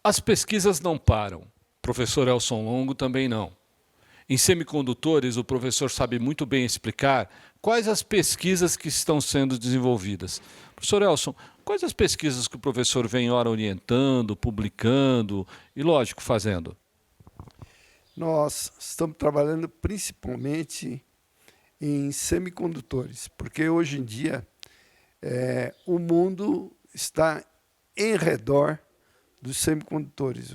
As pesquisas não param. Professor Elson Longo também não. Em semicondutores, o professor sabe muito bem explicar quais as pesquisas que estão sendo desenvolvidas. Professor Elson, quais as pesquisas que o professor vem ora orientando, publicando e, lógico, fazendo? Nós estamos trabalhando principalmente em semicondutores, porque hoje em dia o mundo está em redor dos semicondutores,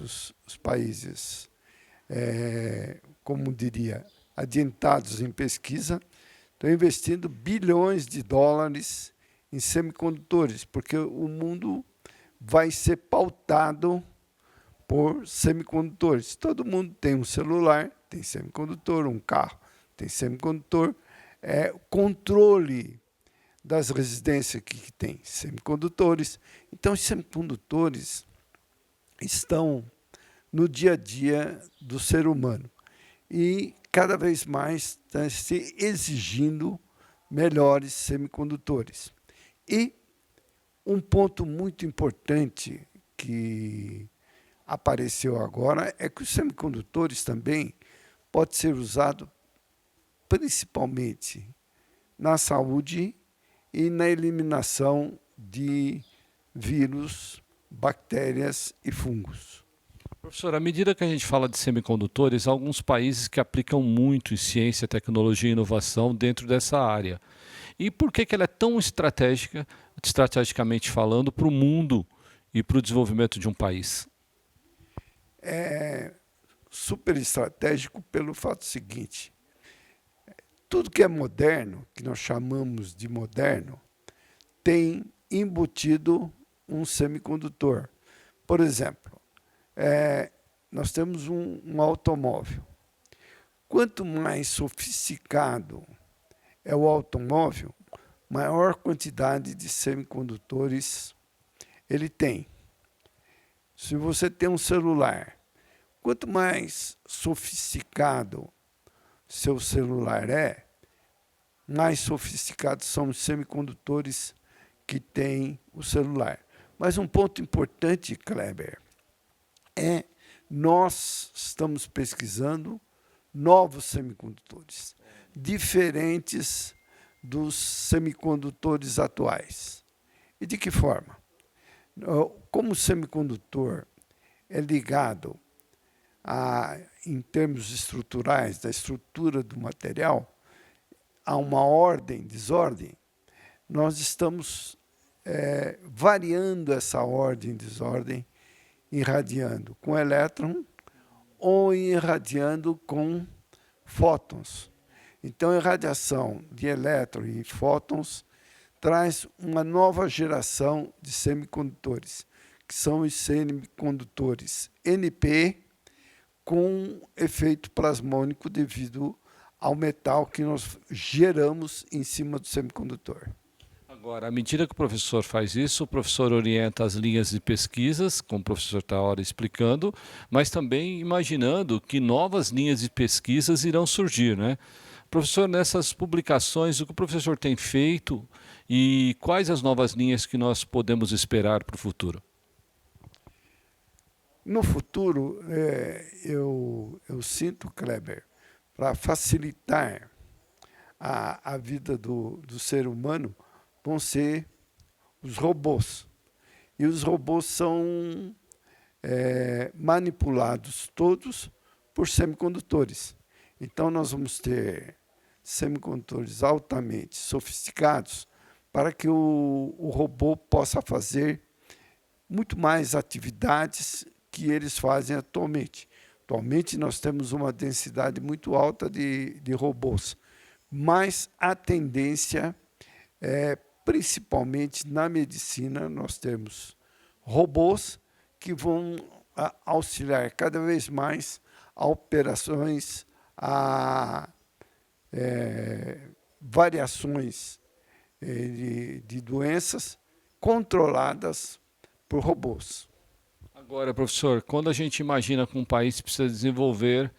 os países, como diria, adiantados em pesquisa, estão investindo bilhões de dólares em semicondutores, porque o mundo vai ser pautado por semicondutores. Todo mundo tem um celular, tem semicondutor, um carro tem semicondutor, o controle das residências que tem semicondutores. Então, os semicondutores estão no dia a dia do ser humano e cada vez mais está se exigindo melhores semicondutores. E um ponto muito importante que apareceu agora é que os semicondutores também podem ser usados principalmente na saúde e na eliminação de vírus, bactérias e fungos. Professor, à medida que a gente fala de semicondutores, há alguns países que aplicam muito em ciência, tecnologia e inovação dentro dessa área. E por que ela é tão estratégica, estrategicamente falando, para o mundo e para o desenvolvimento de um país? É super estratégico pelo fato seguinte: tudo que é moderno, que nós chamamos de moderno, tem embutido um semicondutor. Por exemplo, nós temos um automóvel. Quanto mais sofisticado é o automóvel, maior quantidade de semicondutores ele tem. Se você tem um celular, quanto mais sofisticado seu celular mais sofisticados são os semicondutores que tem o celular. Mas um ponto importante, Kleber, nós estamos pesquisando novos semicondutores, diferentes dos semicondutores atuais. E de que forma? Como o semicondutor é ligado em termos estruturais, da estrutura do material, a uma ordem, desordem, nós estamos variando essa ordem, desordem, irradiando com elétron ou irradiando com fótons. Então, a irradiação de elétron e fótons traz uma nova geração de semicondutores, que são os semicondutores NP, com efeito plasmônico devido ao metal que nós geramos em cima do semicondutor. Agora, à medida que o professor faz isso, o professor orienta as linhas de pesquisas, como o professor está agora explicando, mas também imaginando que novas linhas de pesquisas irão surgir, né? Professor, nessas publicações, o que o professor tem feito e quais as novas linhas que nós podemos esperar para o futuro? No futuro, eu sinto, Kleber, para facilitar a vida do ser humano, vão ser os robôs. E os robôs são manipulados todos por semicondutores. Então, nós vamos ter semicondutores altamente sofisticados para que o robô possa fazer muito mais atividades que eles fazem atualmente. Atualmente, nós temos uma densidade muito alta de robôs, mas a tendência principalmente na medicina, nós temos robôs que vão auxiliar cada vez mais a operações, a variações de doenças controladas por robôs. Agora, professor, quando a gente imagina que um país precisa desenvolver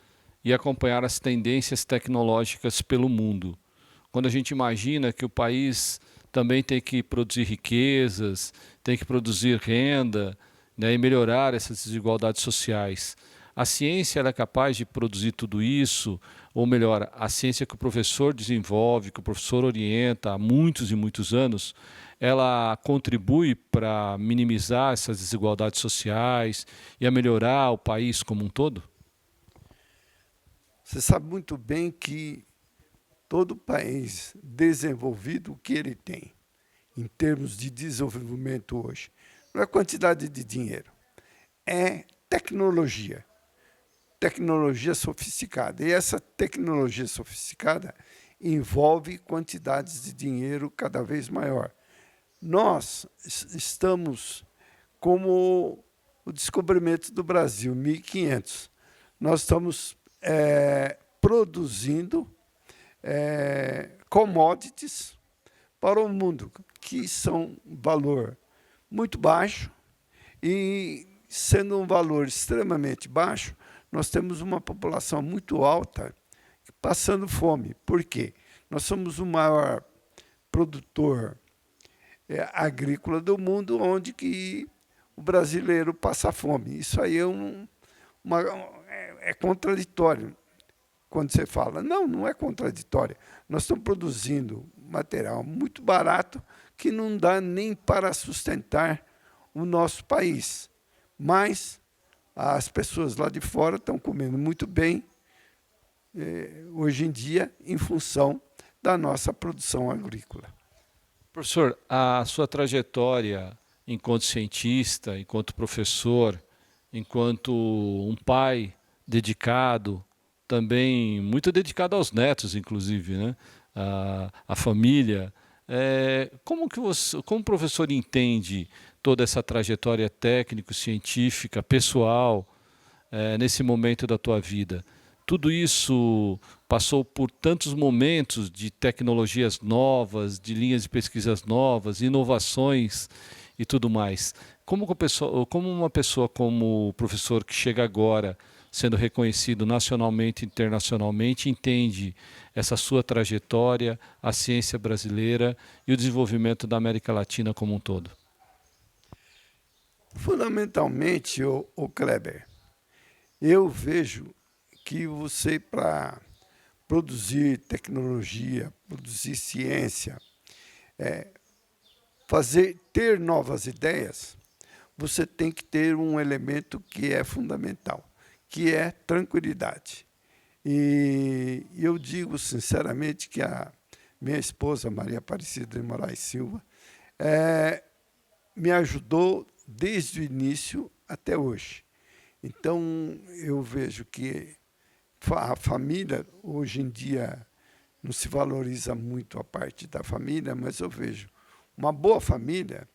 e acompanhar as tendências tecnológicas pelo mundo, quando a gente imagina que o país também tem que produzir riquezas, tem que produzir renda né, e melhorar essas desigualdades sociais. A ciência ela é capaz de produzir tudo isso, ou melhor, a ciência que o professor desenvolve, que o professor orienta há muitos e muitos anos, ela contribui para minimizar essas desigualdades sociais e a melhorar o país como um todo? Você sabe muito bem que todo país desenvolvido, o que ele tem, em termos de desenvolvimento hoje, não é quantidade de dinheiro, é tecnologia. Tecnologia sofisticada. E essa tecnologia sofisticada envolve quantidades de dinheiro cada vez maior. Nós estamos como o descobrimento do Brasil, 1500. Nós estamos produzindo commodities para o mundo, que são valor muito baixo, e sendo um valor extremamente baixo, nós temos uma população muito alta passando fome. Por quê? Nós somos o maior produtor agrícola do mundo, onde que o brasileiro passa fome. Isso aí é contraditório quando você fala. Não, não é contraditório. Nós estamos produzindo material muito barato que não dá nem para sustentar o nosso país. Mas as pessoas lá de fora estão comendo muito bem, hoje em dia, em função da nossa produção agrícola. Professor, a sua trajetória enquanto cientista, enquanto professor, enquanto um pai dedicado, também muito dedicado aos netos, inclusive, né? A família. Como que você, como o professor entende toda essa trajetória técnico-científica, pessoal, nesse momento da tua vida? Tudo isso passou por tantos momentos de tecnologias novas, de linhas de pesquisas novas, inovações e tudo mais. Como uma pessoa como o professor que chega agora, sendo reconhecido nacionalmente e internacionalmente, entende essa sua trajetória, a ciência brasileira e o desenvolvimento da América Latina como um todo? Fundamentalmente, o Kleber, eu vejo que você, para produzir tecnologia, produzir ciência, ter novas ideias, você tem que ter um elemento que é fundamental, que é tranquilidade. E eu digo sinceramente que a minha esposa, Maria Aparecida de Moraes Silva, me ajudou desde o início até hoje. Então, eu vejo que a família, hoje em dia, não se valoriza muito a parte da família, mas eu vejo uma boa família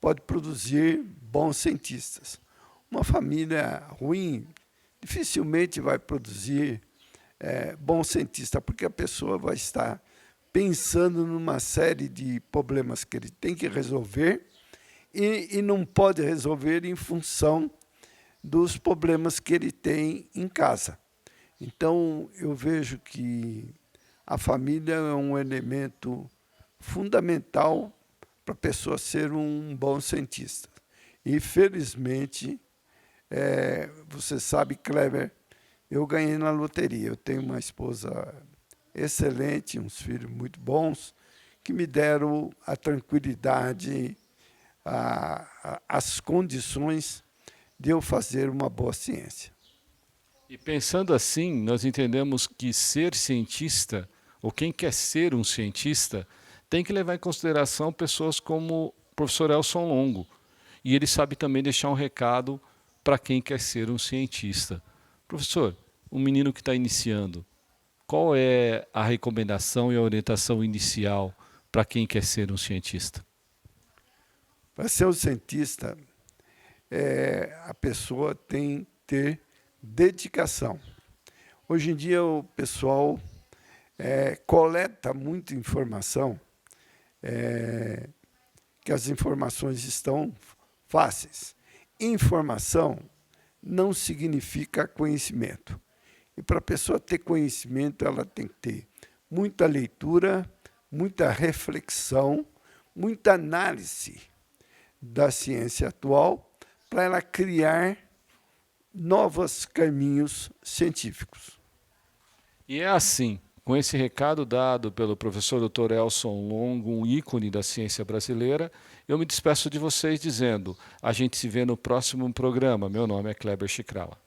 pode produzir bons cientistas. Uma família ruim dificilmente vai produzir bons cientistas, porque a pessoa vai estar pensando numa série de problemas que ele tem que resolver e não pode resolver em função dos problemas que ele tem em casa. Então, eu vejo que a família é um elemento fundamental para a pessoa ser um bom cientista. E, felizmente, você sabe, Kleber, eu ganhei na loteria. Eu tenho uma esposa excelente, uns filhos muito bons, que me deram a tranquilidade, as condições de eu fazer uma boa ciência. E pensando assim, nós entendemos que ser cientista, ou quem quer ser um cientista, tem que levar em consideração pessoas como o professor Elson Longo. E ele sabe também deixar um recado para quem quer ser um cientista. Professor, um menino que está iniciando, qual é a recomendação e a orientação inicial para quem quer ser um cientista? Para ser um cientista, a pessoa tem que ter dedicação. Hoje em dia, o pessoal coleta muita informação, que as informações estão fáceis. Informação não significa conhecimento. E para a pessoa ter conhecimento, ela tem que ter muita leitura, muita reflexão, muita análise da ciência atual, para ela criar novos caminhos científicos. E é assim, com esse recado dado pelo professor Dr. Elson Longo, um ícone da ciência brasileira, eu me despeço de vocês dizendo: a gente se vê no próximo programa. Meu nome é Kleber Chicrala.